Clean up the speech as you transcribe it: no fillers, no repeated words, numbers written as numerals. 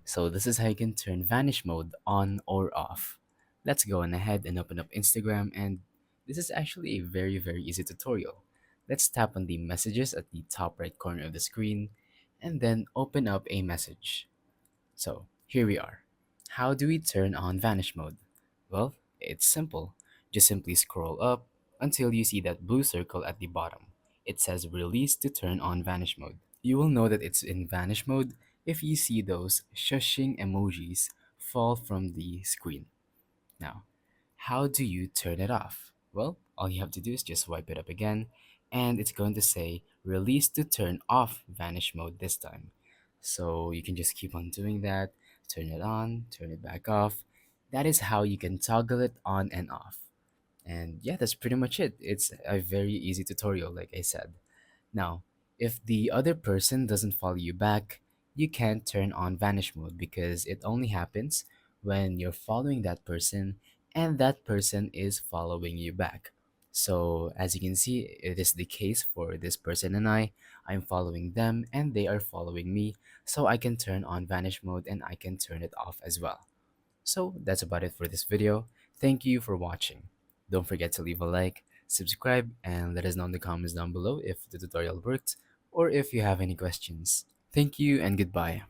So this is how you can turn Vanish Mode on or off. Let's go on ahead and open up Instagram, and this is actually a very easy tutorial. Let's tap on the messages at the top right corner of the screen and then open up a message. So here we are. How do we turn on Vanish Mode? Well, it's simple. Just simply scroll up until you see that blue circle at the bottom. It says release to turn on Vanish Mode. You will know that it's in Vanish Mode if you see those shushing emojis fall from the screen. Now, how do you turn it off? Well, all you have to do is just swipe it up again, and it's going to say release to turn off Vanish Mode this time. So you can just keep on doing that, turn it on, turn it back off. That is how you can toggle it on and off. And yeah, that's pretty much it. It's a very easy tutorial, like I said. Now, if the other person doesn't follow you back, you can't turn on Vanish Mode because it only happens when you're following that person and that person is following you back. So, as you can see, it is the case for this person and I. I'm following them and they are following me, so I can turn on Vanish Mode and I can turn it off as well. So that's about it for this video. Thank you for watching. Don't forget to leave a like, subscribe, and let us know in the comments down below if the tutorial worked or if you have any questions. Thank you and goodbye.